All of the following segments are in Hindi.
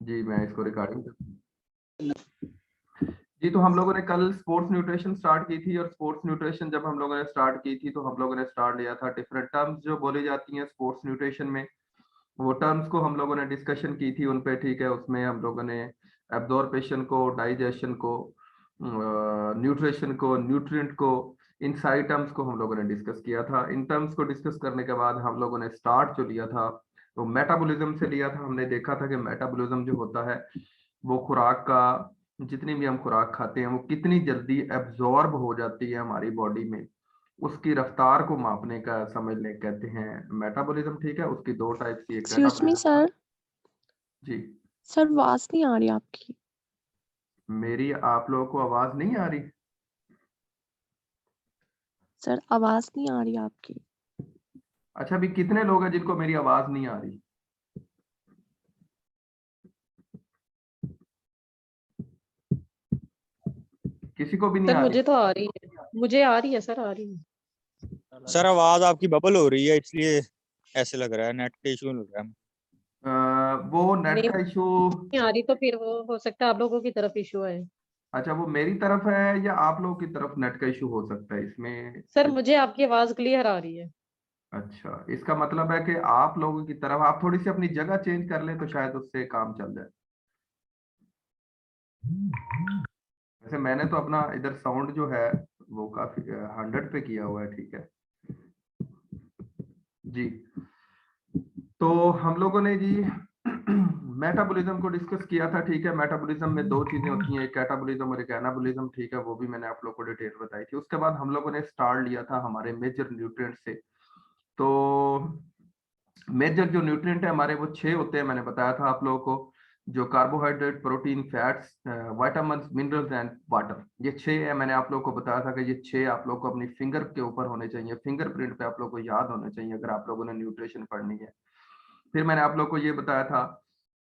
जी मैं इसको रिकॉर्डिंग। जी तो हम लोगों ने कल स्पोर्ट्स न्यूट्रिशन स्टार्ट की थी, और स्पोर्ट्स न्यूट्रिशन जब हम लोगों ने स्टार्ट की थी तो हम लोगों ने स्टार्ट लिया था डिफरेंट टर्म्स जो बोली जाती हैं स्पोर्ट्स न्यूट्रिशन में। वो टर्म्स को हम लोगों ने डिस्कशन की थी उन पे, ठीक है। उसमें हम लोगों ने एब्जॉर्प्शन को, डाइजेशन को, न्यूट्रिशन को, न्यूट्रिएंट को, इन सारी टर्म्स को हम लोगों ने डिस्कस किया था। इन टर्म्स को डिस्कस करने के बाद हम लोगों ने स्टार्ट जो लिया था तो मेटाबॉलिज्म से लिया था। हमने देखा था कि मेटाबॉलिज्म जो होता है वो खुराक का, जितनी भी हम खुराक खाते हैं वो कितनी जल्दी एब्जॉर्ब हो जाती है हमारी बॉडी में, उसकी रफ्तार को मापने का समझने कहते हैं मेटाबॉलिज्म, ठीक है। उसकी दो टाइप्स की, एक एक्सक्यूज मी कैटाबॉलिज्म। सर। जी सर आवाज नहीं आ रही आपकी। मेरी आप लोगों को आवाज नहीं आ रही? सर आवाज नहीं आ रही आपकी। अच्छा, अभी कितने लोग हैं जिनको मेरी आवाज नहीं आ रही? किसी को भी नहीं सर आ रही? मुझे तो आ रही है, मुझे आ रही है सर, आ रही है। सर आवाज आपकी बबल हो रही है, इसलिए ऐसे लग रहा है, नेट का इशू लग रहा है। वो नेट नहीं का इशू। नहीं आ रही तो फिर वो हो सकता है आप लोगों की तरफ इशू है। अच्छा, वो मेरी तरफ है या आप लोगों की तरफ नेट का इशू हो सकता है इसमें? सर मुझे आपकी आवाज क्लियर आ रही है। अच्छा, इसका मतलब है कि आप लोगों की तरफ, आप थोड़ी सी अपनी जगह चेंज कर लें तो शायद उससे काम चल जाए। वैसे मैंने तो अपना इधर साउंड जो है वो काफी 100 पे किया हुआ है, ठीक है जी। तो हम लोगों ने जी मेटाबॉलिज्म को डिस्कस किया था, ठीक है। मेटाबॉलिज्म में दो चीजें होती हैं, एक कैटाबॉलिज्म और एक एनाबॉलिज्म, ठीक है। वो भी मैंने आप लोगों को डिटेल बताई थी। उसके बाद हम लोगों ने स्टार्ट लिया था हमारे मेजर न्यूट्रिएंट से। तो मेजर जो न्यूट्रिएंट है हमारे वो 6 होते हैं, मैंने बताया था आप लोगों को। जो carbohydrate, protein, fats, vitamin, minerals and water, ये 6 है। मैंने आप लोगों को बताया था कि ये 6 आप लोगों को अपनी फिंगर के ऊपर होने चाहिए, फिंगरप्रिंट पे आप लोगों को याद होने चाहिए अगर आप लोगों ने न्यूट्रिशन पढ़नी है। फिर मैंने आप लोग को ये बताया था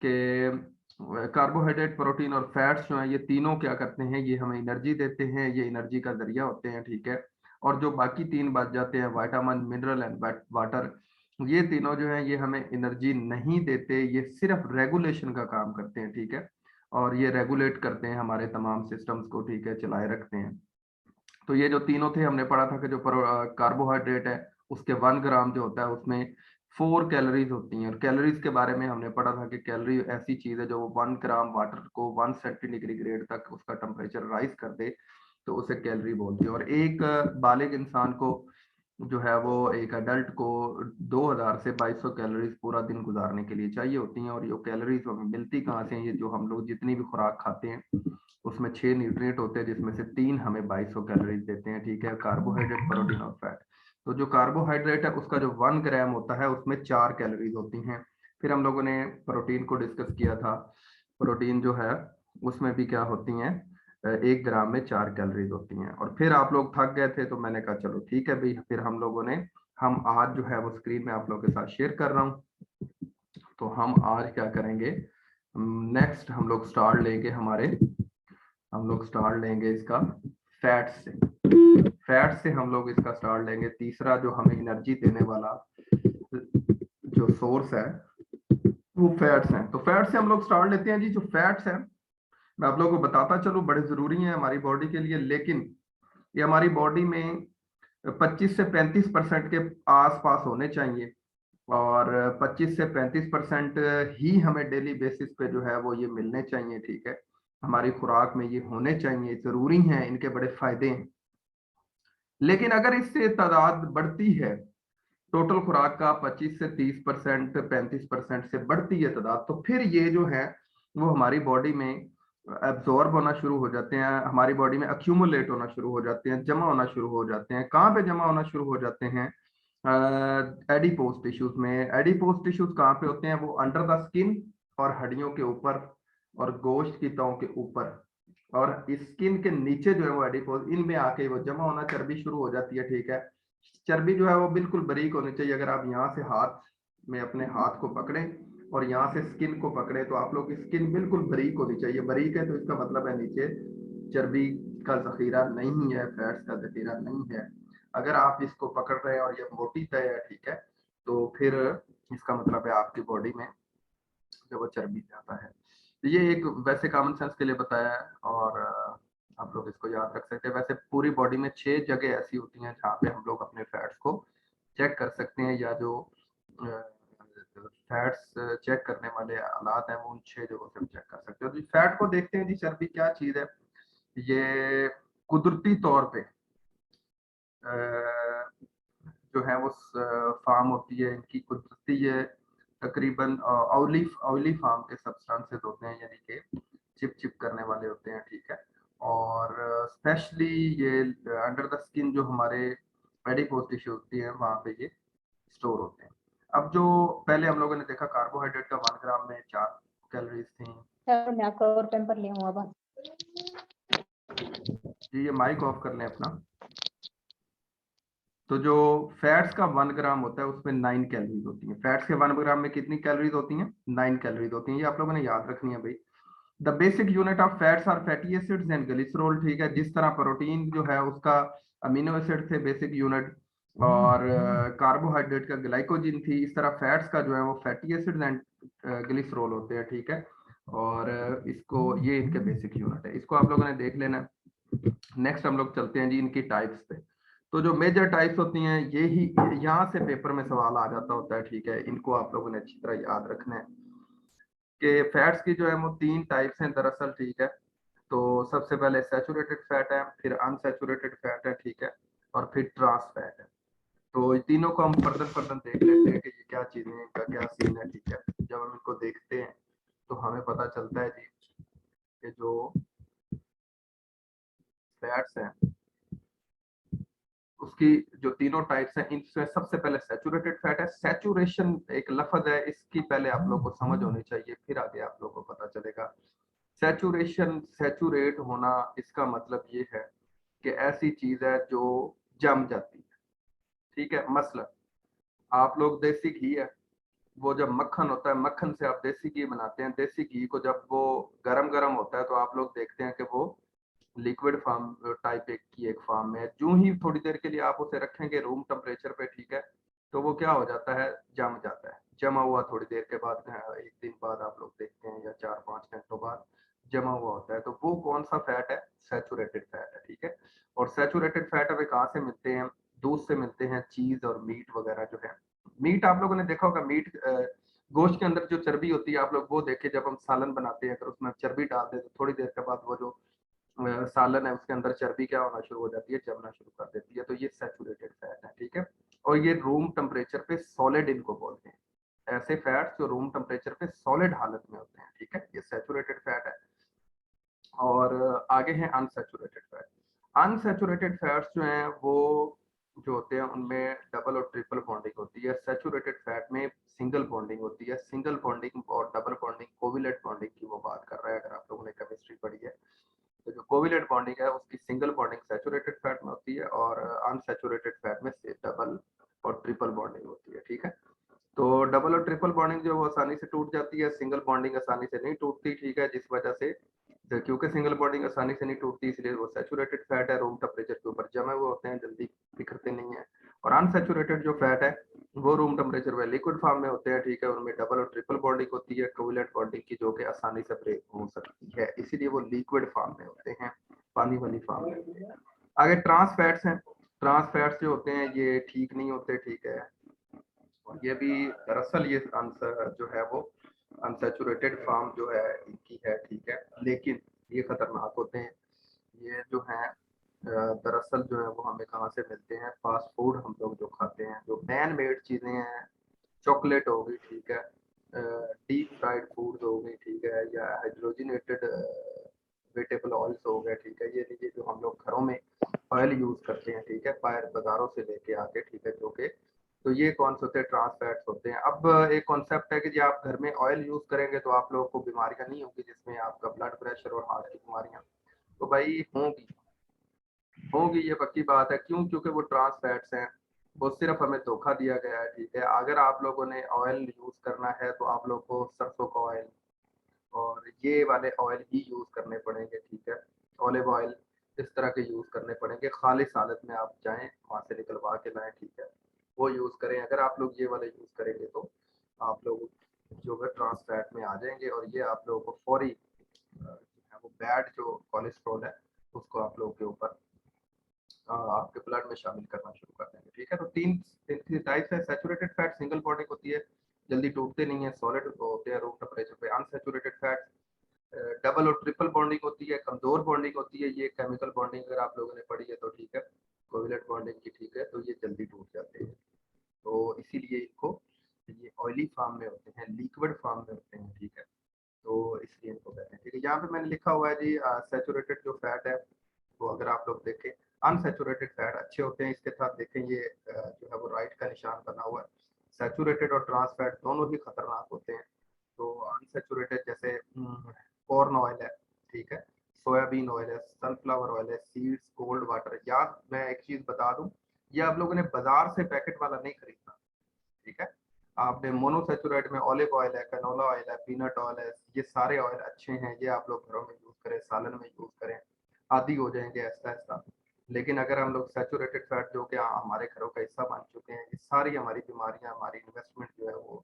कि कार्बोहाइड्रेट, प्रोटीन और फैट्स जो है ये तीनों क्या करते हैं, ये हमें एनर्जी देते हैं, ये एनर्जी का जरिया होते हैं, ठीक है। और जो बाकी 3 बच जाते हैं, विटामिन, मिनरल एंड वाटर, ये तीनों जो है ये हमें एनर्जी नहीं देते, ये सिर्फ रेगुलेशन का काम करते हैं, ठीक है। और ये रेगुलेट करते हैं हमारे तमाम सिस्टम्स को, ठीक है, चलाए रखते हैं। तो ये जो तीनों थे हमने पढ़ा था कि जो कार्बोहाइड्रेट है उसके 1 ग्राम जो होता है उसमें 4 कैलोरीज होती हैं। और कैलोरीज के बारे में हमने पढ़ा था कि कैलोरी ऐसी चीज है जो 1 ग्राम वाटर को 1 सेंटीग्रेड तक उसका टेम्परेचर राइज कर दे तो उसे कैलोरी बोलते हैं। और एक बालिग इंसान को जो है वो, एक अडल्ट को 2000 से 2200 कैलोरीज पूरा दिन गुजारने के लिए चाहिए होती हैं। और ये कैलोरीज हमें मिलती कहाँ से हैं? ये जो हम लोग जितनी भी खुराक खाते हैं उसमें 6 न्यूट्रिएंट होते हैं जिसमें से 3 हमें 2200 कैलोरीज देते हैं, ठीक है। कार्बोहाइड्रेट, प्रोटीन और फैट। तो जो कार्बोहाइड्रेट है उसका जो 1 ग्राम होता है उसमें 4 कैलोरीज होती हैं। फिर हम लोगों ने प्रोटीन को डिस्कस किया था। प्रोटीन जो है उसमें भी क्या होती हैं, 1 ग्राम में 4 कैलोरीज होती हैं। और फिर आप लोग थक गए थे तो मैंने कहा चलो ठीक है भाई, फिर हम लोगों ने, हम आज जो है वो स्क्रीन में आप लोगों के साथ शेयर कर रहा हूँ। तो हम आज क्या करेंगे, नेक्स्ट हम लोग स्टार्ट लेंगे हम लोग स्टार्ट लेंगे इसका फैट से। फैट से हम लोग इसका स्टार्ट लेंगे। तीसरा जो हमें एनर्जी देने वाला जो सोर्स है वो फैट्स हैं। तो फैट से हम लोग स्टार्ट लेते हैं जी। जो फैट्स हैं मैं आप लोगों को बताता चलूं, बड़े जरूरी हैं हमारी बॉडी के लिए, लेकिन ये हमारी बॉडी में 25 से 35% के आसपास होने चाहिए। और 25 से 35% ही हमें डेली बेसिस पे जो है वो ये मिलने चाहिए, ठीक है। हमारी खुराक में ये होने चाहिए, जरूरी हैं, इनके बड़े फायदे हैं। लेकिन अगर इससे तादाद बढ़ती है, टोटल खुराक का 25 से 30%, 35% से बढ़ती है तादाद, तो फिर ये जो है वो हमारी बॉडी में एब्जॉर्ब होना शुरू हो जाते हैं, हमारी बॉडी में अक्यूमुलेट होना शुरू हो जाते हैं, जमा होना शुरू हो जाते हैं। कहाँ पे जमा होना शुरू हो जाते हैं? एडिपोज टिश्यूज में। एडिपोज टिश्यूज कहाँ पे होते हैं? वो अंडर द स्किन और हड्डियों के ऊपर और गोश्त की तहों के ऊपर, और स्किन के नीचे जो है वो एडिपोज, इनमें आके वो जमा होना, चर्बी शुरू हो जाती है, ठीक है। चर्बी जो है वो बिल्कुल बारीक होनी चाहिए। अगर आप यहाँ से हाथ में अपने हाथ को पकड़ें और यहाँ से स्किन को पकड़े तो आप लोग की स्किन बिल्कुल बारीक होनी चाहिए। बारीक है तो इसका मतलब है नीचे चर्बी का जखीरा नहीं है, फैट्स का जखीरा नहीं है। अगर आप इसको पकड़ रहे हैं और ये मोटी तय है, ठीक है, तो फिर इसका मतलब है आपकी बॉडी में जो वो चर्बी ज्यादा है। ये एक वैसे कॉमन सेंस के लिए बताया है और आप लोग इसको याद रख सकते हैं। वैसे पूरी बॉडी में 6 जगह ऐसी होती हैं जहाँ पे हम लोग अपने फैट्स को चेक कर सकते हैं, या जो फैट्स चेक करने वाले आलात हैं वो उन 6 जगहों से चेक कर सकते हो। तो फैट को देखते हैं जी, चर्बी क्या चीज है। ये कुदरती तौर पे जो है वो फार्म होती है, इनकी कुदरती ये तकरीबन ऑयली ऑयली फार्म के सब्सटेंसेस होते हैं, यानी कि चिप चिप करने वाले होते हैं, ठीक है। और स्पेशली ये अंडर द स्किन जो हमारे एडिपोज टिश्यू होती है वहाँ पे ये स्टोर होते हैं। अब जो पहले हम लोगों ने देखा कार्बोहाइड्रेट का 1 ग्राम में 4 कैलोरीज थी। सर मैं आपका और पेपर ले आऊँ अब। जी ये माइक ऑफ कर लें अपना। तो जो फैट्स का 1 ग्राम होता है उसमें 9 कैलोरीज होती हैं। फैट्स के 1 ग्राम में कितनी कैलोरीज होती हैं? 9 कैलोरीज होती हैं। ये आप लोगों ने याद रखनी है भाई। The basic unit of fats are fatty acids and glycerol, ठीक है। जिस तरह प्रोटीन जो है उसका अमीनो एसिड थे बेसिक यूनिट, और कार्बोहाइड्रेट का ग्लाइकोजिन थी, इस तरह फैट्स का जो है वो फैटी एसिड्स एंड ग्लिसरॉल होते हैं, ठीक है। और इसको ये इनके बेसिक यूनिट है, इसको आप लोगों ने देख लेना। नेक्स्ट हम लोग चलते हैं जी इनकी टाइप्स पे। तो जो मेजर टाइप्स होती हैं ये ही, यहाँ से पेपर में सवाल आ जाता होता है, ठीक है। इनको आप लोगों ने अच्छी तरह याद रखना है कि फैट्स की जो है वो 3 टाइप्स हैं दरअसल, ठीक है। तो सबसे पहले सैचुरेटेड फैट है, फिर अनसैचुरेटेड फैट है, ठीक है, और फिर ट्रांस फैट है। तो तीनों को हम फर्दर फर्दर देख लेते हैं कि ये क्या चीजें हैं, इनका क्या सीन है, ठीक है। जब हम इनको देखते हैं तो हमें पता चलता है जी कि जो फैट्स हैं उसकी जो तीनों टाइप्स हैं, इनमें सबसे पहले सैचुरेटेड फैट है। सैचुरेशन एक लफ्ज है, इसकी पहले आप लोग को समझ होनी चाहिए, फिर आगे आप लोग को पता चलेगा। सैचुरेशन, सैचुरेट होना, इसका मतलब ये है कि ऐसी चीज है जो जम जाती है, ठीक है। मसलन आप लोग देसी घी है, वो जब मक्खन होता है, मक्खन से आप देसी घी बनाते हैं। देसी घी को जब वो गरम गरम होता है तो आप लोग देखते हैं कि वो लिक्विड फॉर्म टाइप एक की एक फॉर्म में, जो ही थोड़ी देर के लिए आप उसे रखेंगे रूम टेम्परेचर पे, ठीक है, तो वो क्या हो जाता है, जम जाता है। जमा हुआ थोड़ी देर के बाद, एक दिन बाद आप लोग देखते हैं या 4-5 घंटों बाद जमा हुआ होता है, तो वो कौन सा फैट है? सैचुरेटेड फैट है, ठीक है। और सैचुरेटेड फैट हमें कहाँ से मिलते हैं? दूध से मिलते हैं, चीज और मीट वगैरह जो है। मीट आप लोगों ने देखा होगा, मीट गोश्त के अंदर जो चर्बी होती है, आप लोग वो देखे, जब हम सालन बनाते हैं अगर उसमें चर्बी डाल दें तो थोड़ी देर के बाद वो जो सालन है उसके अंदर चर्बी क्या होना शुरू हो जाती है, जमना शुरू कर देती है। तो ये सैचुरेटेड फैट है, ठीक है। और ये रूम टेम्परेचर पे सॉलिड इनको बोलते हैं, ऐसे फैट्स जो रूम टेम्परेचर पे सॉलिड हालत में होते हैं, ठीक है, ये सैचुरेटेड फैट है। और आगे है अनसैचुरेटेड फैट। अनसैचुरेटेड फैट्स जो हैं वो जो होते हैं उनमें डबल और ट्रिपल बॉन्डिंग होती है। सैचुरेटेड फैट में सिंगल बॉन्डिंग होती है। सिंगल बॉन्डिंग और डबल बॉन्डिंग, कोविलेंट बॉन्डिंग की वो बात कर रहा है, अगर आप लोगों ने केमिस्ट्री पढ़ी है। तो जो कोविलेंट बॉन्डिंग है उसकी सिंगल बॉन्डिंग सैचुरेटेड फैट में होती है, और अनसैचुरेटेड फैट में से डबल और ट्रिपल बॉन्डिंग होती है, ठीक है। तो डबल और ट्रिपल बॉन्डिंग जो वो आसानी से टूट जाती है, सिंगल बॉन्डिंग आसानी से नहीं टूटती, ठीक है। जिस वजह से क्योंकि सिंगल बॉन्डिंग आसानी से नहीं टूटती, इसलिए वो सैचुरेटेड फैट है, रूम टेम्परेचर के ऊपर जमे हुए होते हैं, जल्दी बिखरते नहीं है। और अनसैचुरेटेड जो फैट है वो रूम टेम्परेचर में लिक्विड फॉर्म में होते हैं, ठीक है। उनमें डबल और ट्रिपल बॉन्डिंग होती है, कोवलेंट बॉन्डिंग की, जो कि आसानी से ब्रेक हो सकती है, इसीलिए वो लिक्विड फॉर्म में होते हैं, पानी वाली फॉर्म में होते हैं। आगे ट्रांस फैट्स हैं। ट्रांस फैट्स जो होते हैं ये ठीक नहीं होते, ठीक है। और ये भी दरअसल ये आंसर जो है वो अनसैचुरेटेड फॉर्म जो है इनकी है, ठीक है, लेकिन ये खतरनाक होते हैं। ये जो है दरअसल जो है वो हमें कहाँ से मिलते हैं? फास्ट फूड हम लोग जो खाते हैं, जो मैन मेड चीजें हैं, चॉकलेट हो गई, ठीक है, डीप फ्राइड फूड हो गई, ठीक है, या हाइड्रोजनेटेड वेजिटेबल ऑयल्स हो गए, ठीक है। ये जो हम लोग घरों में ऑयल यूज करते हैं, ठीक है, बाहर बाजारों से लेके आके, ठीक है, जो कि तो ये कौन से होते हैं? ट्रांस फैट्स होते हैं। अब एक कॉन्सेप्ट है कि जब आप घर में ऑयल यूज करेंगे तो आप लोगों को बीमारियां नहीं होगी, जिसमें आपका ब्लड प्रेशर और हार्ट की बीमारियां तो भाई होंगी, होगी, ये पक्की बात है। क्यों? क्योंकि वो ट्रांस फैट्स हैं, वो सिर्फ हमें धोखा दिया गया है, ठीक है। अगर आप लोगों ने ऑयल यूज करना है तो आप लोग को सरसों का ऑयल और ये वाले ऑयल ही यूज करने पड़ेंगे, ठीक है। ऑलिव ऑयल इस तरह के यूज करने पड़ेंगे, खालिस हालत में आप जाएं वहां से निकलवा के लाएं, ठीक है, वो यूज करें। अगर आप लोग ये वाले यूज करेंगे तो आप लोग जो है ट्रांस फैट में आ जाएंगे और ये आप लोगों को फौरी वो बैड जो कोलेस्ट्रॉल है उसको आप लोगों के ऊपर आपके ब्लड में शामिल करना शुरू कर देंगे। ठीक है, तो तीन टाइप्स है। सैचुरेटेड फैट सिंगल बॉन्डिंग होती है, जल्दी टूटते नहीं है, सॉलिड होते हैं रूम टेम्परेचर पे। अनसैचुरेटेड फैट डबल और ट्रिपल बॉन्डिंग होती है, कमजोर बॉन्डिंग होती है। ये केमिकल बॉन्डिंग अगर आप लोगों ने पढ़ी है तो ठीक है, कोवेलेंट बॉन्डिंग की ठीक है, तो ये जल्दी टूट जाते हैं। तो इसीलिए इनको ये ऑयली फॉर्म में होते हैं, लिक्विड फॉर्म में होते हैं। ठीक है, तो इसलिए इनको कहते हैं। ठीक है, यहाँ पे मैंने लिखा हुआ है जी सैचुरेटेड जो फैट है वो अगर आप लोग देखें अनसैचुरेटेड फैट अच्छे होते हैं। इसके साथ देखें ये जो है वो राइट का निशान बना हुआ है। सैचुरेटेड और ट्रांस फैट दोनों ही खतरनाक होते हैं। तो अनसैचुरेटेड जैसे कॉर्न ऑयल है, ठीक है, सोयाबीन ऑयल है, सनफ्लावर ऑयल है, सीड्स, कोल्ड वाटर। या मैं एक चीज बता दूं, ये आप लोगों ने बाजार से पैकेट वाला नहीं खरीदना। ठीक है, आपने मोनोसैचुरेट में ऑलिव ऑयल है, कैनोला ऑयल है, पीनट ऑयल है, ये सारे ऑयल अच्छे हैं, ये आप लोग घरों में यूज करें, सालन में यूज करें, आदि हो जाएंगे ऐसा ऐसा। लेकिन अगर हम लोग सैचुरेटेड फैट जो कि हमारे घरों का हिस्सा बन चुके हैं, ये सारी हमारी बीमारियां, हमारी इन्वेस्टमेंट जो है वो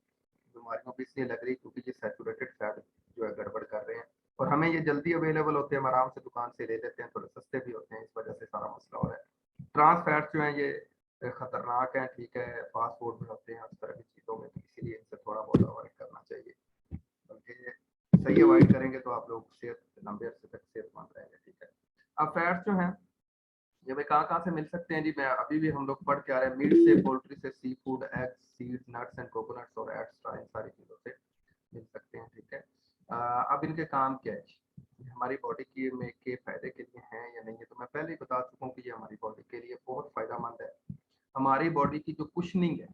बीमारियों की इसलिए लग रही क्योंकि ये सैचुरेटेड फैट जो है गड़बड़ कर रहे हैं। और हमें ये जल्दी अवेलेबल होते हैं, हम आराम से दुकान से ले लेते हैं, थोड़े सस्ते भी होते हैं, इस वजह से सारा मसला हो रहा है। ट्रांस फैट्स जो है ये खतरनाक है। ठीक है, फास्ट फूड में होते हैं, उस तरह की चीज़ों में, तो इसीलिए इनसे थोड़ा बहुत अवॉइड करना चाहिए। बल्कि सही अवॉइड करेंगे तो आप लोग सेहत लंबे अरसे तक सेहतमंद रहेंगे। ठीक है, अब फैट्स जो हैं ये हमें कहाँ कहाँ से मिल सकते हैं जी? मैं अभी भी हम लोग पढ़ के आ रहे हैं, मीट से, पोल्ट्री से, sea food, eggs, seeds, nuts and coconuts और एक्स्ट्रा, इन सारी चीज़ों से मिल सकते हैं। ठीक है, अब इनके काम क्या है? हमारी बॉडी की में के फायदे के लिए हैं या नहीं है? तो मैं पहले ही बता चुका हूँ कि ये हमारी बॉडी के लिए बहुत फायदेमंद है। हमारी बॉडी की जो कुशनिंग है,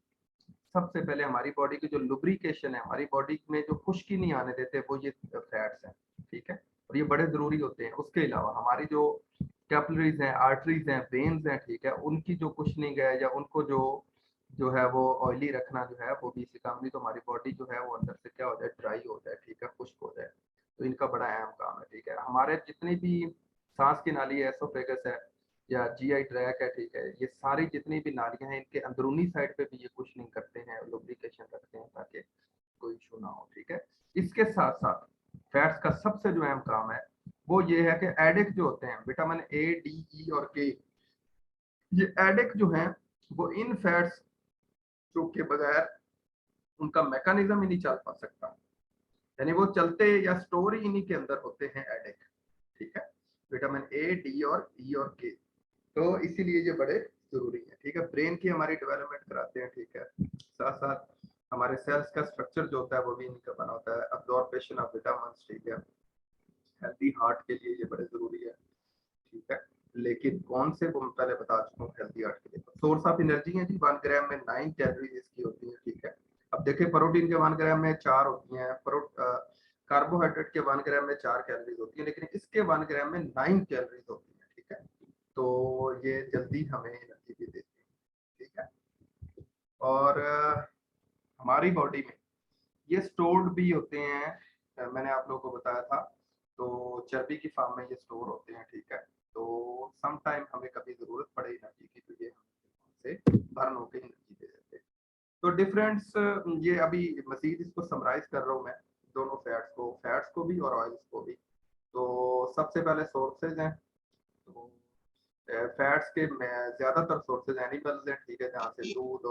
सबसे पहले हमारी बॉडी की जो लुब्रिकेशन है, हमारी बॉडी में जो खुश्की नहीं आने देते, वो ये फैट्स हैं। ठीक है, और ये बड़े जरूरी होते हैं। उसके अलावा हमारी जो कैपिलरीज हैं, आर्टरीज हैं, वेन्स हैं, ठीक है, उनकी जो कुशनिंग है या उनको जो जो है वो ऑयली रखना जो है वो भी इसी काम नहीं, तो हमारी बॉडी जो है वो अंदर से क्या हो जाए, ड्राई हो जाए। ठीक है, खुश्क हो जाए, तो इनका बड़ा अहम काम है। ठीक है, हमारे जितनी भी सांस की नाली है, एसोफेगस है या जीआई ट्रैक है, ठीक है, ये सारी जितनी भी नालियां हैं, इनके अंदरूनी साइड पे भी ये कुशनिंग करते हैं, लुब्रिकेशन रखते हैं ताकि कोई इशू ना हो। ठीक है, इसके साथ साथ फैट्स का सबसे जो अहम काम है वो ये है कि एडिक जो होते हैं, विटामिन ए, डी, ई और के, ये एडिक जो हैं वो इन फैट्स जो के बगैर उनका मैकेनिज्म ही नहीं चल पा सकता, यानी वो चलते या स्टोर ही इन्हीं के अंदर होते हैं एडिक। ठीक है, विटामिन ए, डी और ई और के, तो इसीलिए ये बड़े जरूरी है। ठीक है, ब्रेन की हमारी डेवलपमेंट कराते हैं। ठीक है, साथ साथ हमारे सेल्स का स्ट्रक्चर जो होता है वो भी इनका बना होता है, अब्जॉर्प्शन ऑफ विटामिन। ठीक है, हेल्दी हार्ट के लिए ये बड़े जरूरी है। ठीक है, लेकिन कौन से वो मैं पहले बता चुका हूँ हेल्दी हार्ट के लिए। सोर्स ऑफ एनर्जी है जी, 1 ग्राम में 9 कैलोरीज इसकी होती है। ठीक है, अब देखिए प्रोटीन के 1 ग्राम में 4 होती हैं, कार्बोहाइड्रेट के 1 ग्राम में 4 कैलोरीज होती है, लेकिन इसके 1 ग्राम में 9 कैलोरीज होती है। ठीक है, तो ये जल्दी हमें एनर्जी भी देती है। ठीक है, और हमारी बॉडी में ये स्टोर्ड भी होते हैं, मैंने आप लोगों को बताया था, तो चर्बी की फॉर्म में ये स्टोर होते हैं। ठीक है, तो सम टाइम हमें कभी जरूरत पड़े एनर्जी की तो ये से बर्न होकर एनर्जी दे देते हैं। तो डिफरेंस ये अभी मजीद इसको समराइज कर रहा हूँ मैं, दोनों फैट्स को भी और ऑयल्स को भी। तो सबसे पहले सोर्सेज हैं, तो फैट्स के ज्यादातर सोर्सेज एनिमल्स हैं। ठीक है, जहाँ से दूध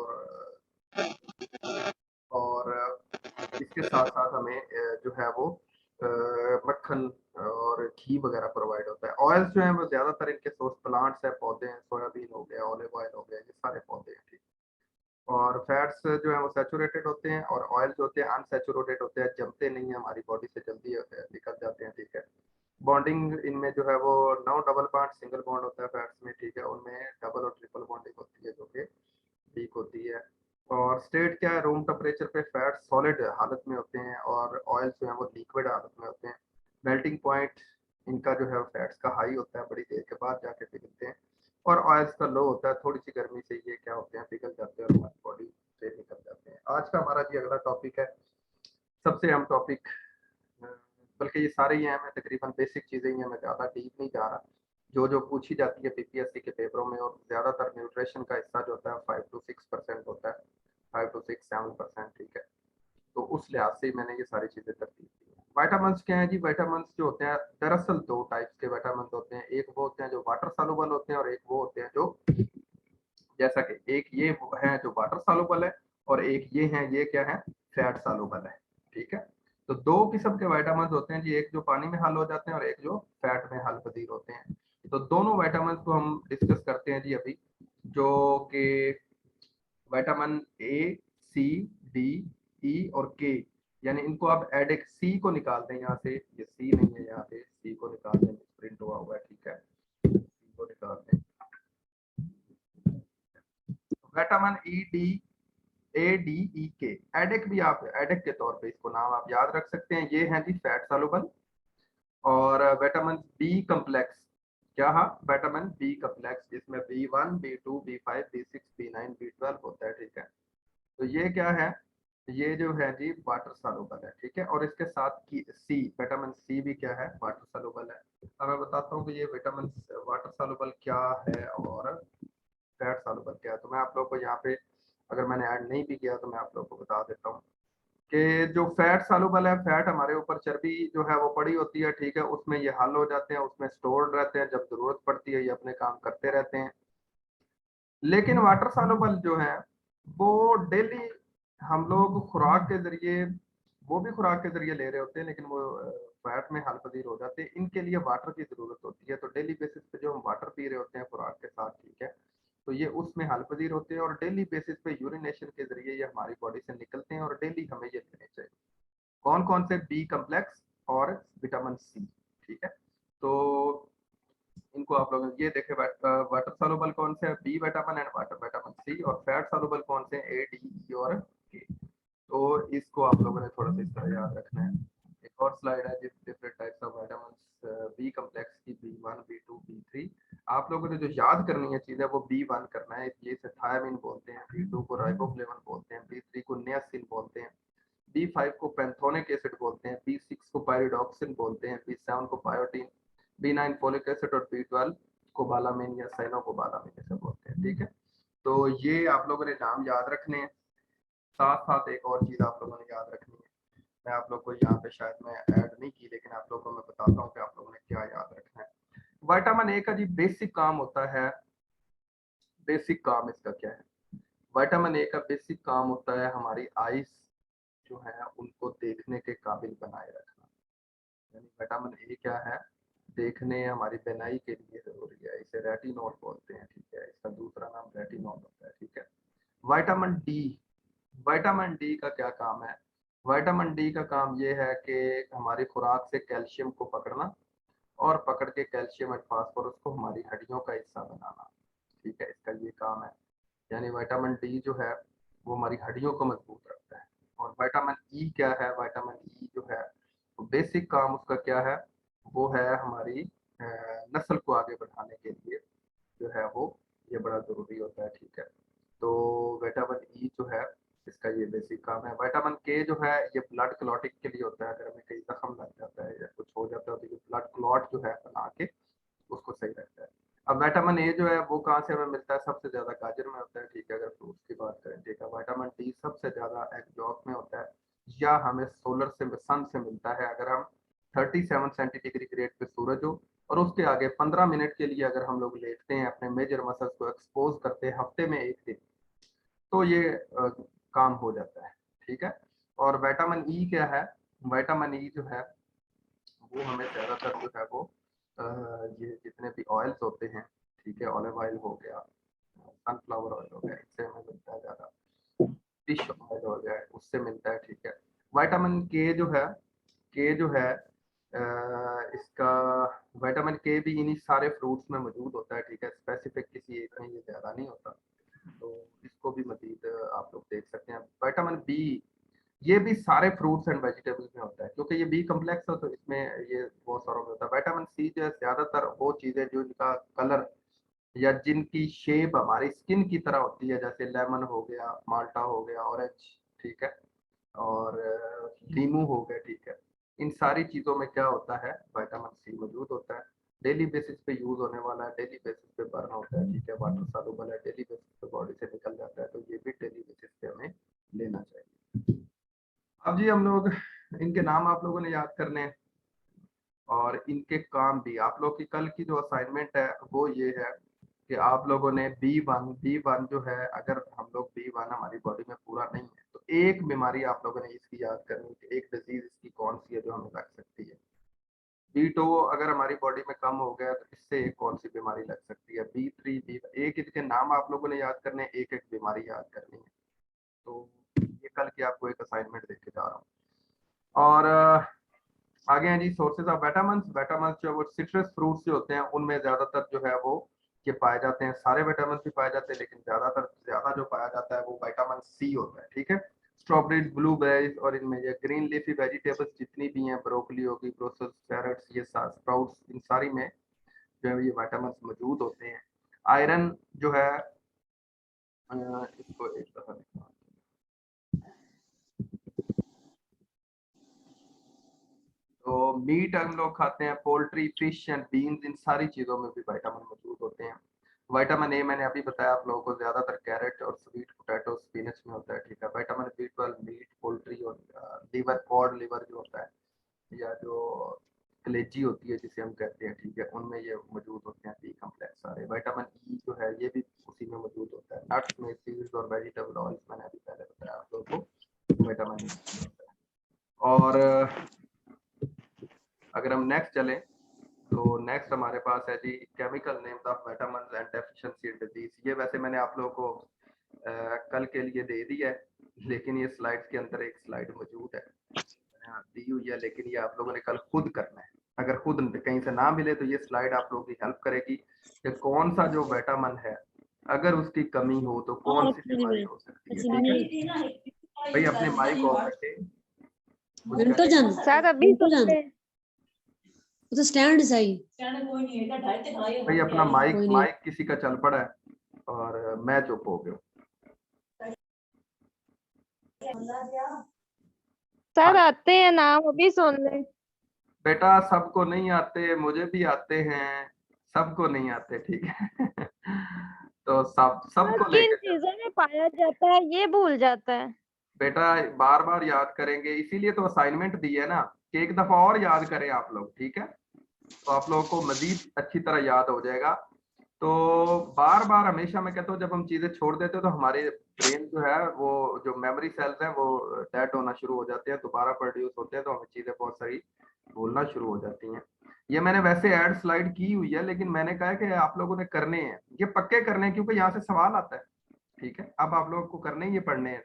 और इसके साथ साथ हमें जो है वो मक्खन और घी वगैरह प्रोवाइड होता है। ऑयल्स जो है वो ज्यादातर इनके सोर्स प्लांट्स है, पौधे हैं, सोयाबीन हो गया, ऑलिव ऑयल हो गया, ये सारे पौधे हैं। ठीक, और फैट्स जो है वो सैचुरेटेड होते हैं और ऑयल्स होते हैं अनसैचुरेटेड होते हैं, जमते नहीं है, हमारी बॉडी से जल्दी निकल जाते हैं। ठीक है, बॉन्डिंग इनमें जो है वो 9 डबल बॉन्ड सिंगल बॉन्ड होता है फैट्स में। ठीक है, उनमें डबल और ट्रिपल बॉन्डिंग होती है जो कि वीक होती है। और स्टेट क्या है, रूम टेम्परेचर पे फैट सॉलिड हालत में होते हैं और ऑयल जो है वो लिक्विड हालत में होते हैं। मेल्टिंग पॉइंट इनका जो है फैट्स का हाई होता है, बड़ी देर के बाद जाके पिघलते हैं, और ऑयल्स का लो होता है, थोड़ी सी गर्मी से ये क्या होते हैं, पिघल जाते हैं और हमारी बॉडी से निकल जाते हैं। आज का हमारा जी अगला टॉपिक है, सबसे अहम टॉपिक, बल्कि ये सारे ही हैं, तकरीबन बेसिक चीज़ें ही हैं, मैं ज़्यादा डीप नहीं जा रहा। जो जो पूछी जाती है पीपीएससी के पेपरों में, और ज़्यादातर न्यूट्रिशन का हिस्सा जो होता है 5 to 6% होता है, 5 to 6, 7%। ठीक है, तो उस लिहाज से मैंने ये सारी चीजें तरतीब दी हैं। विटामिन्स क्या है जी? विटामिन्स जो होते हैं दरअसल दो टाइप्स के विटामिन होते हैं, एक वो होते हैं जो वाटर सॉल्युबल होते हैं और एक वो होते हैं जो, जैसा कि एक ये है जो वाटर सॉल्युबल है और एक ये है, ये क्या है? फैट सॉल्युबल है। ठीक है, तो दो किस्म के विटामिन होते हैं जी, एक जो पानी में हल हो जाते हैं और एक जो फैट में हल पदीर होते हैं। तो दोनों विटामिन को हम डिस्कस करते हैं जी अभी, जो कि विटामिन ए, सी, डी, ई और के, यानी इनको आप एडिक सी को निकाल दें यहाँ से, ये सी नहीं है, यहाँ पे सी को निकाल दें, प्रिंट हुआ हुआ है, ठीक है, सी को निकाल दें। विटामिन ई, डी, ए, डी, ई, के, एडिक भी आप एडिक के तौर पे इसको नाम आप याद रख सकते हैं, ये हैं जी फैट सॉल्युबल। और विटामिन बी कम्प्लेक्स, क्या है? विटामिन बी कम्प्लेक्स, जिसमें B1, B2, B5, B6, B9, B12 होता है, ठीक है। तो ये क्या है? ये जो है जी वाटर सॉल्युबल है, ठीक है। और इसके साथ की सी, विटामिन सी भी क्या है? वाटर सॉल्युबल है। अब मैं बताता हूँ कि ये विटामिन वाटर सॉल्युबल क्या है और फैट सॉल्युबल क्या है। तो मैं आप लोग को यहाँ पे, अगर मैंने ऐड नहीं भी किया तो मैं आप लोग को बता देता हूँ कि जो फैट सॉल्युबल है, फैट हमारे ऊपर चर्बी जो है वो पड़ी होती है, ठीक है, उसमें ये हल हो जाते हैं, उसमें स्टोर्ड रहते हैं, जब जरूरत पड़ती है ये अपने काम करते रहते हैं। लेकिन वाटर सॉल्युबल जो है वो डेली हम लोग खुराक के जरिए, वो भी खुराक के जरिए ले रहे होते हैं, लेकिन वो फैट में हल पजीर हो जाते हैं, इनके लिए वाटर की जरूरत होती है। तो डेली बेसिस पे जो हम वाटर पी रहे होते हैं खुराक के साथ, ठीक है, तो ये उसमें हल पजीर होते हैं और डेली बेसिस पे यूरिनेशन के जरिए ये हमारी बॉडी से निकलते हैं और डेली हमें ये लेने चाहिए। कौन कौन से? बी कम्प्लेक्स और विटामिन सी, ठीक है। तो इनको आप लोग ये देखे, वाटर सॉल्युबल कौन से? B vitamin and water vitamin C. और फैट सॉल्युबल कौन से? ए, डी, ई और के। तो इसको आप लोगों ने थोड़ा सा इस तरह याद रखना है। एक और स्लाइड है, different types of vitamin B complex की, B1, B2, B3। आप लोगों ने जो याद करनी है चीज है वो B1 करना है, ये से थायमिन बोलते हैं, B2 को राइबोफ्लेविन बोलते हैं, B3 को नियासिन बोलते हैं, B5 को पैंथोनिक एसिड बोलते हैं, B6 को पायरिडॉक्सिन बोलते हैं, B7 को बायोटीन, B9 फोलिक एसिड और B12 कोबालामिन या साइनोकोबालामिन ऐसे बोलते हैं, ठीक है। तो ये आप लोगों ने नाम याद रखने हैं। साथ साथ एक और चीज आप लोगों ने याद रखनी है, मैं आप लोग को यहाँ पे शायद मैं ऐड नहीं की, लेकिन आप लोगों को मैं बताता हूँ कि आप लोगों ने क्या याद रखना है। विटामिन ए का जी बेसिक काम होता है, बेसिक काम इसका क्या है? विटामिन ए का बेसिक काम होता है हमारी आईज जो है उनको देखने के काबिल बनाए रखना। यानी विटामिन ए क्या है? देखने, हमारी बेनाई के लिए जरूरी है, इसे रेटिनॉल बोलते हैं, ठीक है, इसका दूसरा नाम रेटिनॉल होता है, ठीक है। विटामिन डी, विटामिन डी का क्या काम है? विटामिन डी का काम ये है कि हमारी खुराक से कैल्शियम को पकड़ना और पकड़ के कैल्शियम एंड फास्फोरस को हमारी हड्डियों का हिस्सा बनाना, ठीक है, इसका ये काम है। यानी विटामिन डी जो है वो हमारी हड्डियों को मजबूत रखता है। और विटामिन ई क्या है? विटामिन ई जो है तो बेसिक काम उसका क्या है? वो है हमारी नस्ल को आगे बढ़ाने के लिए जो है वो ये बड़ा जरूरी होता है, ठीक है। तो विटामिन ई जो है इसका ये बेसिक काम है। विटामिन के जो है ये ब्लड क्लॉटिंग के लिए होता है, अगर हमें कहीं जख्म लग जाता है या कुछ हो जाता है तो ये ब्लड क्लॉट जो है बना के उसको सही रखता है। अब विटामिन ए जो है वो कहाँ से हमें मिलता है? सबसे ज्यादा गाजर में होता है, ठीक है, अगर फ्रूट्स की बात करें, ठीक है। विटामिन डी सबसे ज्यादा एग यॉक में होता है, या हमें सोलर से, सन से मिलता है। अगर हम 37 सेंटीग्रेड ग्रेड पे सूरज हो और उसके आगे 15 मिनट के लिए अगर हम लोग लेटते हैं, अपने मेजर मसल्स को एक्सपोज करते हैं हफ्ते में एक दिन, तो ये काम हो जाता है, ठीक है। और विटामिन ई क्या है? विटामिन ई जो है वो हमें ज्यादातर जो है वो ये जितने भी ऑयल्स होते हैं, ठीक है, ऑलिव ऑयल हो गया, सनफ्लावर ऑयल हो गया, इससे हमें मिलता है ज्यादा, फिश ऑयल हो गया उससे मिलता है, ठीक है। विटामिन के जो है, के जो है इसका विटामिन के भी इन्हीं सारे फ्रूट्स में मौजूद होता है, ठीक है, स्पेसिफिक किसी एक में ये ज्यादा नहीं होता, तो इसको भी मजीद आप लोग देख सकते हैं। विटामिन बी ये भी सारे फ्रूट्स एंड वेजिटेबल्स में होता है, क्योंकि ये बी कम्प्लेक्स है तो इसमें ये बहुत सारों में होता है। विटामिन सी जो है ज्यादातर वो चीजें जो इनका कलर या जिनकी शेप हमारी स्किन की तरह होती है, जैसे लेमन हो गया, माल्टा हो गया, ऑरेंज, ठीक है, और लीमू हो गया, ठीक है, इन सारी चीजों में क्या होता है? विटामिन सी मौजूद होता है। डेली बेसिस पे यूज होने वाला है, डेली बेसिस पे बर्न होता है, ठीक है, वाटर सॉल्युबल है, डेली बेसिस पे बॉडी से निकल जाता है, तो ये भी डेली बेसिस पे हमें लेना चाहिए। अब जी हम लोग इनके नाम आप लोगों ने याद करने हैं और इनके काम भी। आप लोग की कल की जो असाइनमेंट है वो ये है कि आप लोगों ने बी वन जो है, अगर हम लोग बी वन हमारी बॉडी में पूरा नहीं है तो एक बीमारी आप लोगों ने इसकी याद करनी है कि एक डिजीज इसकी कौन सी है जो हमें लग सकती है। बी टू अगर हमारी बॉडी में कम हो गया तो इससे एक कौन सी बीमारी लग सकती है। बी3 बी एक इनके नाम आप लोगों ने याद करने, एक एक बीमारी याद करनी है। तो ये कल की आपको एक असाइनमेंट देके जा रहा हूँ। और आगे हैं जी सोर्सेज ऑफ विटामिन्स। विटामिन्स जो वो सिट्रस फ्रूट्स जो होते हैं उनमें ज्यादातर जो है वो ये पाए जाते हैं। सारे विटामिन भी पाए जाते हैं लेकिन ज्यादा जो पाया जाता है वो विटामिन सी होता है, ठीक है। स्ट्रॉबेरीज, ब्लूबेरीज और इनमें ये ग्रीन लीफी वेजिटेबल्स जितनी भी हैं, ब्रोकली होगी, ब्रुसेल्स स्प्राउट्स, ये स्प्राउट्स, इन सारी में जो है ये विटामिन मौजूद होते हैं। आयरन जो है इसको एक दफा तो मीट हम लोग खाते हैं, पोल्ट्री, फिश एंड बीन्स, इन सारी चीजों में भी विटामिन मौजूद होते हैं। विटामिन ए मैंने अभी बताया आप लोगों को, ज्यादातर कैरेट और स्वीट पोटैटो, स्पिनच में होता है, ठीक है। विटामिन बी12 मीट, पोल्ट्री और लीवर, कॉड लीवर जो होता है या जो कलेजी होती है जिसे हम कहते हैं, ठीक है, उनमें ये मौजूद होते हैं बी कम्प्लेक्स सारे। विटामिन ई जो है ये भी उसी में मौजूद होता है। नट्स में, सीड्स और वेजिटेबल ऑयल्स, मैंने अभी पहले बताया आप लोगों को विटामिन ई होता है। और अगर हम नेक्स्ट चलें तो नेक्स्ट हमारे पास है जी chemical names of vitamins and deficiency disease. ये वैसे मैंने आप लोगों को कल के लिए दे दिया है, लेकिन ये स्लाइड्स के अंदर एक स्लाइड मौजूद है, दी हुई है, लेकिन ये आप लोगों ने कल खुद करना है। अगर खुद कहीं से ना मिले तो ये स्लाइड आप लोगों की हेल्प करेगी कि कौन सा जो विटामिन है अगर उसकी कमी हो तो कौन सी बीमारी हो सकती है, ठीक है। भाई अपने माइक ऑफ रखें। मिंटो जान सर अभी मिंटो जान सुनते वो तो स्टैंड सही भाई अपना माइक कोई नहीं। माइक किसी का चल पड़ा है और मैं चुप हो गया। सर आते हैं नाम अभी सुन ले। बेटा सबको नहीं आते, मुझे भी आते हैं, सबको नहीं आते, ठीक है। तो सबको किन लेके चल। चीजों में पाया जाता है ये भूल जाता है। बेटा बार बार याद करेंगे, इसीलिए तो असाइनमेंट दी है ना कि एक दफा और याद करें आप लोग, ठीक है, तो आप लोगों को मजीद अच्छी तरह याद हो जाएगा। तो बार बार हमेशा मैं कहता हूँ जब हम चीजें छोड़ देते हैं तो हमारे ब्रेन जो है वो जो मेमोरी सेल्स हैं वो डेड होना शुरू हो जाते हैं, दोबारा प्रोड्यूस होते हैं, तो हमें चीजें बहुत सारी भूलना शुरू हो जाती हैं। ये मैंने वैसे ऐड स्लाइड की हुई है लेकिन मैंने कहा है कि आप लोगों ने करने हैं, ये पक्के करने हैं क्योंकि यहाँ से सवाल आता है, ठीक है। अब आप लोगों को करने ये पढ़ने हैं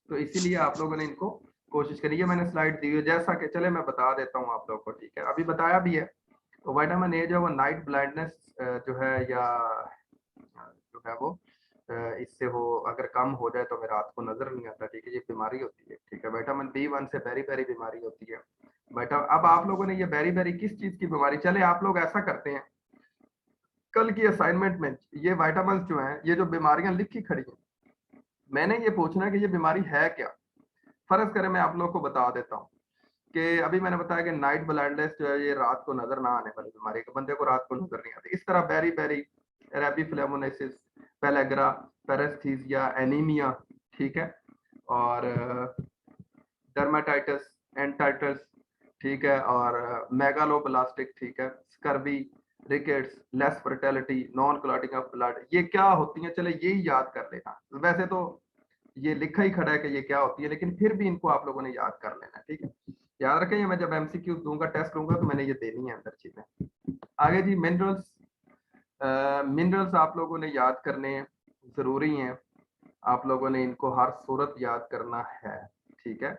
तो इसीलिए आप लोगों ने इनको कोशिश करी है। मैंने स्लाइड दी हुई है जैसा कि, चले मैं बता देता हूँ आप लोगों को, ठीक है, अभी बताया भी है। तो विटामिन ए जो वो नाइट ब्लाइंडनेस जो है या जो है वो इससे वो अगर कम हो जाए तो हमें रात को नजर नहीं आता, ठीक है, ये बीमारी होती है, ठीक है। विटामिन बी1 से बेरी बेरी बीमारी होती है। अब आप लोगों ने ये बेरी बेरी किस चीज की बीमारी, चले आप लोग ऐसा करते हैं कल की असाइनमेंट में ये विटामिन जो हैं, ये जो बीमारियां लिखी खड़ी हैं, मैंने ये पूछना है कि ये बीमारी है क्या। फर्ज करें मैं आप लोग को बता देता हूँ कि अभी मैंने बताया कि नाइट ब्लाइंडनेस जो है ये रात को नजर ना आने वाली बीमारी, के बंदे को रात को नजर नहीं आती। इस तरह बेरी बेरी, रेबीफ्लेमोनेसिस, पेलेग्रा, पेरेस्थीसिया, एनीमिया, ठीक है, और डर्माटाइटिस, एंटाइटिस, ठीक है, और मेगालोब्लास्टिक, ठीक है, scurvy, rickets, less fertility, non clotting of blood, ये क्या होती है, चले यही याद कर लेना। वैसे तो ये लिखा ही खड़ा है कि ये क्या होती है, लेकिन फिर भी इनको आप लोगों ने याद कर लेना, ठीक है। याद रखें, मैं जब एमसीक्यू दूंगा, टेस्ट लूंगा, तो मैंने ये देनी है अंदर चीजें। आगे जी मिनरल्स। मिनरल्स आप लोगों ने याद करने जरूरी हैं, आप लोगों ने इनको हर सूरत याद करना है, ठीक है।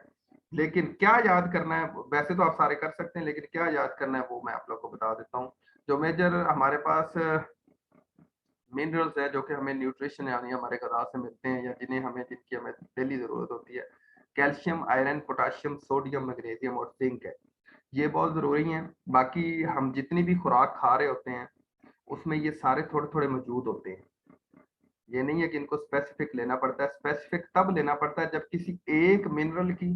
लेकिन क्या याद करना है, वैसे तो आप सारे कर सकते हैं, लेकिन क्या याद करना है वो मैं आप लोगों को बता देता हूँ। जो मेजर हमारे पास मिनरल्स है जो कि हमें न्यूट्रिशन यानी हमारे गज़ा से मिलते हैं या जिनकी हमें डेली जरूरत होती है, calcium, iron, potassium, sodium, magnesium और जिंक है, ये बहुत जरूरी हैं। बाकी हम जितनी भी खुराक खा रहे होते हैं उसमें ये सारे थोड़े थोड़े मौजूद होते हैं। ये नहीं है कि इनको स्पेसिफिक लेना पड़ता है, स्पेसिफिक तब लेना पड़ता है जब किसी एक मिनरल की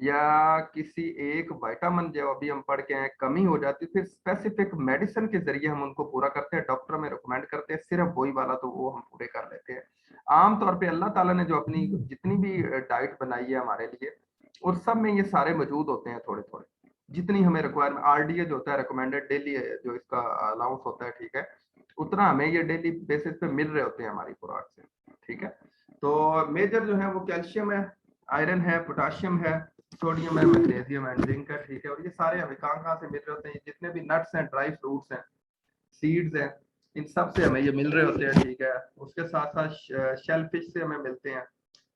या किसी एक विटामिन जो अभी हम पढ़ के आए कमी हो जाती है, फिर स्पेसिफिक मेडिसिन के जरिए हम उनको पूरा करते हैं, डॉक्टर में रिकमेंड करते हैं सिर्फ वही वाला, तो वो हम पूरे कर लेते हैं। आमतौर पे अल्लाह ताला ने जो अपनी जितनी भी डाइट बनाई है हमारे लिए और सब में ये सारे मौजूद होते हैं थोड़े थोड़े, जितनी हमें रिक्वायरमेंट आरडीए जो होता है रिकमेंडेड डेली जो इसका अलाउंस होता है, ठीक है, उतना हमें ये डेली बेसिस पे मिल रहे होते हैं हमारी खुराक से, ठीक है। तो मेजर जो है वो कैल्शियम है, आयरन है, पोटाशियम है, सोडियम है, मैग्नीशियम एंड जिंक है, ठीक है। और ये सारे हमें कहाँ से मिल रहे होते हैं, जितने भी नट्स हैं, ड्राई फ्रूट्स हैं, सीड्स हैं, इन सब से हमें ये मिल रहे होते हैं, ठीक है। उसके साथ साथ शेल फिश से हमें मिलते हैं,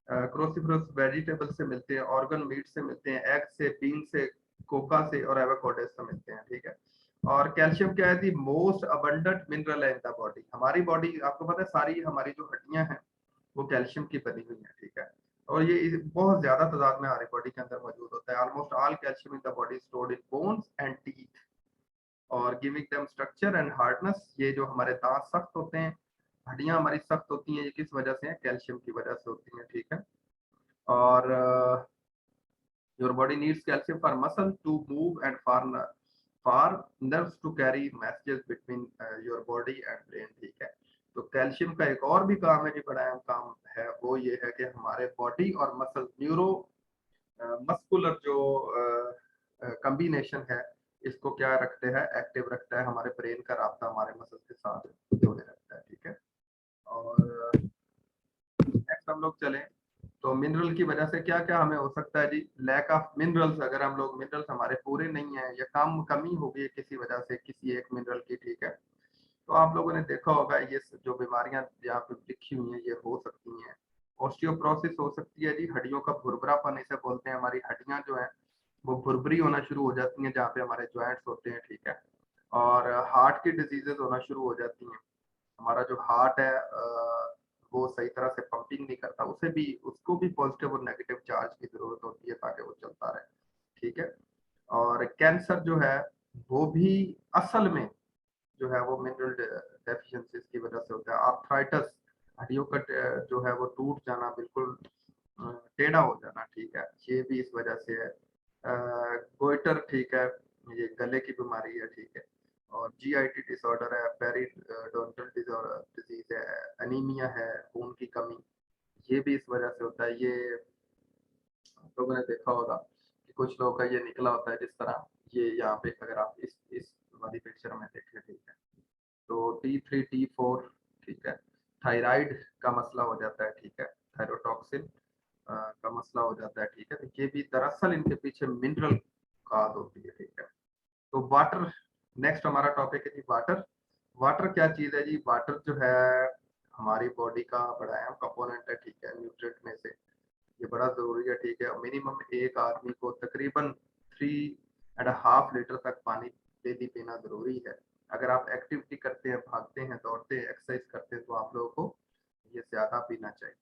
क्रोसिफरस वेजिटेबल से मिलते हैं, ऑर्गन मीट से मिलते हैं, एग से, बीन से, कोका से और एवोकाडो से मिलते हैं, ठीक है। और कैल्शियम क्या है, दी मोस्ट अबंडेंट मिनरल है इन द बॉडी। हमारी बॉडी, आपको पता है, सारी हमारी जो हड्डियां हैं वो कैल्शियम की बनी हुई है, ठीक है। और ये बहुत ज्यादा तादाद में हमारी बॉडी के अंदर मौजूद होता है। Almost all calcium in the body stored in bones and teeth और giving them structure and hardness. ये जो हमारे दांत सख्त होते हैं, हड्डियां हमारी सख्त होती हैं, ये किस वजह से है, कैल्शियम की वजह से होती हैं, ठीक है। और your body needs calcium for muscle to move and for nerves to carry messages between your body and brain, ठीक है। तो कैल्शियम का एक और भी काम है, जो बड़ा अहम काम है, वो ये है कि हमारे बॉडी और मसल न्यूरो मस्कुलर जो कॉम्बिनेशन है, इसको क्या रखते हैं, एक्टिव रखता है। हमारे ब्रेन का राब्ता हमारे मसल के साथ जोड़े रखता है, ठीक है। और नेक्स्ट हम लोग चलें तो मिनरल की वजह से क्या क्या हमें हो सकता है जी, लैक ऑफ मिनरल्स। अगर हम लोग मिनरल्स हमारे पूरे नहीं है या कमी हो गई है किसी वजह से, किसी एक मिनरल की, ठीक है, तो आप लोगों ने देखा होगा ये जो बीमारियां यहाँ पे लिखी हुई हैं ये हो सकती हैं। ऑस्टियोप्रोसिस हो सकती है जी, हड्डियों का भुरभुरापन इसे बोलते हैं। हमारी हड्डियां जो है वो भुरभुरी होना शुरू हो जाती हैं जहाँ पे हमारे जॉइंट्स होते हैं, ठीक है। और हार्ट की डिजीजेस होना शुरू हो जाती हैं। हमारा जो हार्ट है वो सही तरह से पंपिंग नहीं करता, उसको भी पॉजिटिव और नेगेटिव चार्ज की जरूरत होती है ताकि वो चलता रहे, ठीक है। और कैंसर जो है वो भी असल में जो है वो मिनरल डेफिशिएंसीज की वजह से होता है। आर्थराइटिस, हड्डियों का जो है वो टूट जाना, बिल्कुल टेढ़ा हो जाना, ठीक है, ये भी इस वजह से है। गोइटर, ठीक है, ये गले की बीमारी है, ठीक है। और जीआईटी डिसऑर्डर है, पेरिडोनटल डिजीज है, एनीमिया है, खून की कमी, ये भी इस वजह से होता है। ये लोगों ने देखा होगा कि कुछ लोगों का ये निकला होता है, जिस तरह ये यहाँ पे अगर आप इस वाली पिक्चर में देखें, ठीक है, तो T3 T4, ठीक है, थायराइड का मसला हो जाता है, ठीक है, थायरोटॉक्सिन का मसला हो जाता है, ठीक है। तो ये भी दरअसल इनके पीछे मिनरल काज होती है, ठीक है। तो वाटर, नेक्स्ट हमारा टॉपिक है जी वाटर। वाटर क्या चीज है जी, वाटर जो है हमारी बॉडी का बड़ा अहम कंपोनेंट है, ठीक है, न्यूट्रिएंट में से ये बड़ा जरूरी है, ठीक है। मिनिमम एक आदमी को तकरीबन 3.5 लीटर तक पानी डेली पीना जरूरी है। अगर आप एक्टिविटी करते हैं, भागते हैं, दौड़ते हैं, एक्सरसाइज करते हैं, तो आप लोगों को ये ज्यादा पीना चाहिए,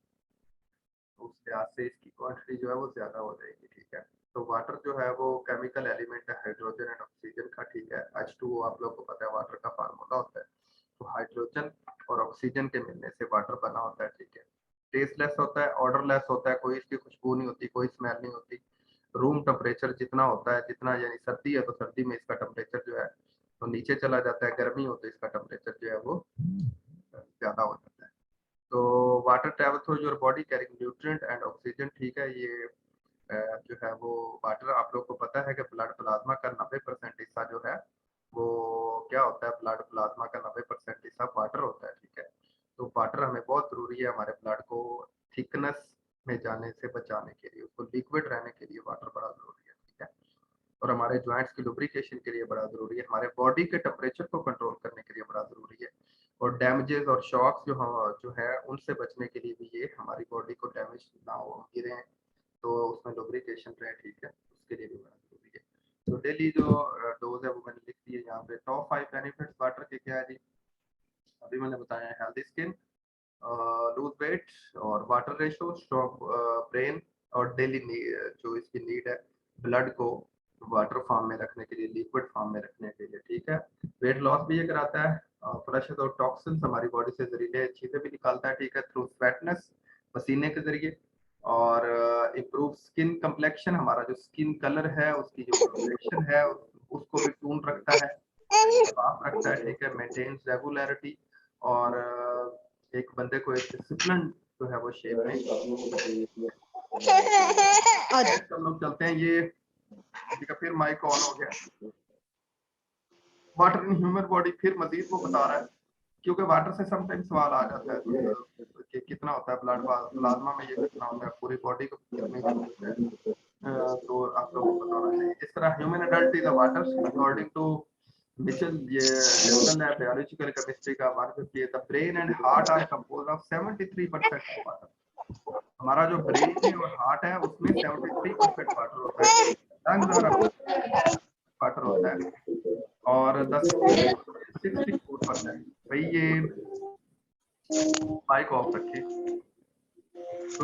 उस लिहाज से इसकी क्वांटिटी जो है वो ज्यादा हो जाएगी, ठीक है। तो वाटर जो है वो केमिकल एलिमेंट है हाइड्रोजन एंड ऑक्सीजन का, ठीक है। H2O आप लोगों को पता है वाटर का फार्मूला होता है। तो हाइड्रोजन और ऑक्सीजन के मिलने से वाटर बना होता है, ठीक है। टेस्टलेस होता है, ऑर्डरलेस होता है, कोई इसकी खुशबू नहीं होती, कोई स्मेल नहीं होती। रूम टेम्परेचर जितना होता है, जितना यानी सर्दी है तो सर्दी में इसका टेम्परेचर जो है तो नीचे चला जाता है, गर्मी हो तो इसका टेम्परेचर जो है वो ज्यादा हो जाता है। तो water travel through your body carrying nutrient and oxygen, ठीक है। ये जो है वो वाटर, आप लोग को पता है कि ब्लड प्लाज्मा का 90% हिस्सा जो है वो क्या होता है, ब्लड प्लाज्मा का 90% हिस्सा वाटर होता है, ठीक है। तो वाटर हमें बहुत जरूरी है हमारे ब्लड को थिकनेस में जाने से बचाने के लिए, उसको लिक्विड रहने के लिए वाटर बड़ा जरूरी है, ठीक है। और हमारे जॉइंट्स की लुब्रिकेशन के लिए बड़ा जरूरी है, हमारे बॉडी के टेम्परेचर को कंट्रोल करने के लिए बड़ा जरूरी है। और डैमेजेस और शॉक्स जो है उनसे बचने के लिए भी ये हमारी बॉडी को डैमेज ना हो, गिरे तो उसमें लुब्रिकेशन रहे, ठीक है, उसके लिए भी बड़ा जरूरी है। तो डेली जो डोज है वो मैंने लिख दी है यहाँ पे। टॉप 5 बेनिफिट्स वाटर के क्या है जी, अभी मैंने बताया है, हेल्दी स्किन, लूज वेट और वाटर रेशो, स्ट्रॉन्ग ब्रेन और डेली जो इसकी नीड है ब्लड को वाटर फॉर्म में रखने के लिए, लिक्विड फॉर्म में रखने के लिए, ठीक है। वेट लॉस भी ये कराता है, फ्लशेस और टॉक्सिन्स हमारी बॉडी से जहरीले चीजें भी निकालता है, ठीक है, थ्रू स्वेटनेस, पसीने के जरिए। और इम्प्रूव स्किन कम्प्लेक्शन, हमारा जो स्किन कलर है उसकी जो कम्प्लेक्शन है उसको भी टून रखता है, साफ रखता है, ठीक है। मेंटेन्स रेगुलरिटी और एक बंदे को एक डिसिप्लिन जो है वो शेप में नेक्स्ट हम लोग चलते हैं, ये ठीक है, फिर माइक ऑन हो गया। वाटर इन ह्यूमन बॉडी, फिर मजीद वो बता रहा है, क्योंकि वाटर से समटाइम्स सवाल आ जाता है कि कितना होता है ब्लड प्लाज्मा में, ये कितना होता है, पूरी बॉडी को कितनी जरूरत है, तो आप लोगों को पता होना चाहिए। इस तरह human adult is a water according to Mitchell, ये लेवल है बायोलॉजिकल केमिस्ट्री का, मार्केट किए the brain and heart are composed of 73% water. हमारा जो ब्रेन है और हार्ट है उसमें 73% वाटर होता है, लंग्स और वाटर होता है, और 64%। भाई ये माइक ऑफ रखे, तो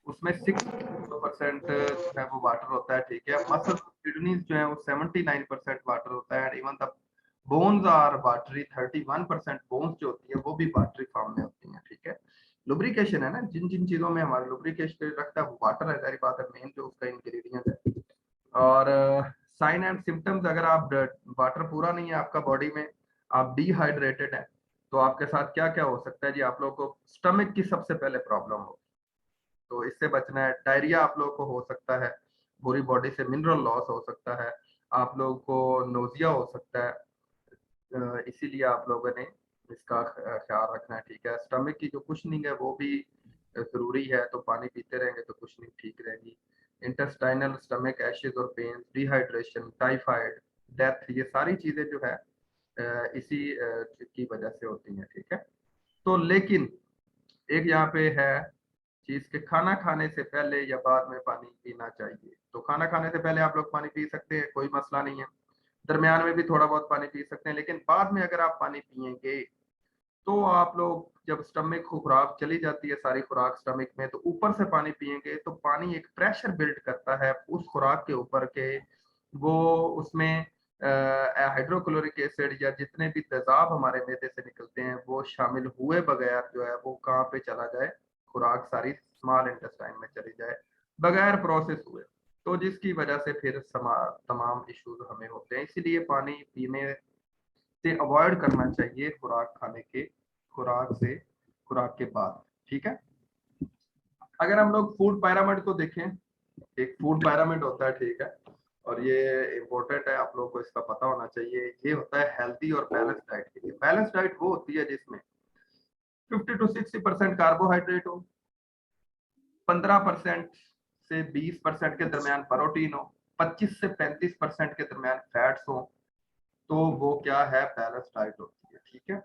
उसमें 6% जो है वो वाटर होता है, ठीक है। मसल किडनीज जो है वो 79% वाटर होता है, even the bones are watery, 31% bones जो होती है वो भी वाटरी फॉर्म में होती है, ठीक है। लुब्रिकेशन है ना, जिन जिन चीजों में हमारा लुब्रिकेशन रखता है वो वाटर है, सारी बात है, मेन जो उसका इंग्रेडिएंट है। और साइन एंड सिम्टम्स, अगर आप वाटर पूरा नहीं है आपका बॉडी में, आप डिहाइड्रेटेड है, तो आपके साथ क्या क्या हो सकता है जी। आप लोगों को स्टमक की सबसे पहले प्रॉब्लम हो, तो इससे बचना है। डायरिया आप लोगों को हो सकता है, पूरी बॉडी से मिनरल लॉस हो सकता है, आप लोगों को नोजिया हो सकता है, इसीलिए आप लोगों ने इसका ख्याल रखना है, ठीक है। स्टमक की जो कुशनिंग है वो भी जरूरी है, तो पानी पीते रहेंगे तो कुशनिंग ठीक रहेगी। इंटेस्टाइनल स्टमक एशेज और पेन, डिहाइड्रेशन, टाइफाइड, डेथ, ये सारी चीजें जो है इसी की वजह से होती हैं, ठीक है। तो लेकिन एक यहाँ पे है चीज के, खाना खाने से पहले या बाद में पानी पीना चाहिए। तो खाना खाने से पहले आप लोग पानी पी सकते हैं, कोई मसला नहीं है, दरमियान में भी थोड़ा बहुत पानी पी सकते हैं, लेकिन बाद में अगर आप पानी पिएंगे तो आप लोग जब स्टमक को खुराक चली जाती है, सारी खुराक स्टमक में, तो ऊपर से पानी पिएंगे तो पानी एक प्रेशर बिल्ड करता है उस खुराक के ऊपर के, वो उसमें हाइड्रोक्लोरिक एसिड या जितने भी तेजाब हमारे मैदे से निकलते हैं वो शामिल हुए बगैर जो है वो कहाँ पे चला जाए, खुराक सारी स्मॉल इंटेस्टाइन में चली जाए बगैर प्रोसेस हुए, तो जिसकी वजह से फिर तमाम इश्यूज हमें होते हैं। इसीलिए पानी पीने से अवॉइड करना चाहिए खुराक खाने के, खुराक के बाद, ठीक है। अगर हम लोग फूड पिरामिड को देखें, एक फूड पिरामिड होता है, ठीक है, और ये इम्पोर्टेंट है, आप लोगों को इसका पता होना चाहिए। ये होता है हेल्दी और बैलेंस डाइट के लिए। बैलेंस डाइट वो होती है जिसमें 50 to 60% कार्बोहाइड्रेट हो, 15% से 20% के दरमियान प्रोटीन हो, 25 से 35% के दरमियान फैट्स हो, तो वो क्या है, बैलेंस डाइट होती है, ठीक है।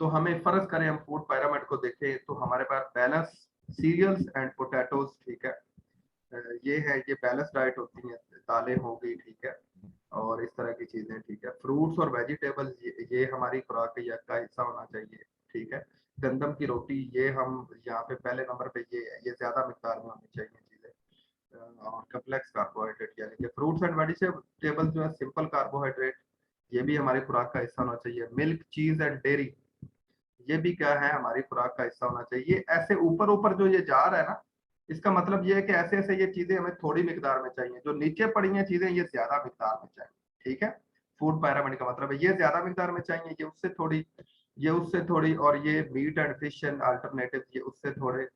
तो हमें फर्ज करें हम फूड पिरामिड को देखें तो हमारे पास बैलेंस सीरियल्स एंड पोटैटोज, ठीक है, ये है, ये बैलेंस डाइट होती है, दालें हो गई, ठीक है, और इस तरह की चीजें, ठीक है। फ्रूट्स और वेजिटेबल्स, ये हमारी खुराक का हिस्सा होना चाहिए, ठीक है। गंदम की रोटी, ये हम यहाँ पे पहले नंबर पे, ये ज्यादा मिकदार में होनी चाहिए चीजें। और कम्प्लेक्स कार्बोहाइड्रेट यानी कि फ्रूट्स एंड वेजिटेबल्स जो है सिंपल कार्बोहाइड्रेट, ये भी हमारी खुराक का हिस्सा होना चाहिए। मिल्क, चीज एंड डेयरी, ये भी क्या है, हमारी खुराक का हिस्सा होना चाहिए। ऐसे ऊपर ऊपर जो ये जा रहा है ना, इसका मतलब ये है कि ऐसे ऐसे ये चीजें हमें थोड़ी मिकदार में चाहिए, जो नीचे पड़ी हैं चीजें ये ज्यादा मिकदार में चाहिए, ठीक है। फूड पिरामिड का मतलब है ये ज्यादा मिकदार में चाहिए, ये उससे थोड़ी, ये उससे थोड़ी, और ये meat and fish and alternative ये उससे थोड़े,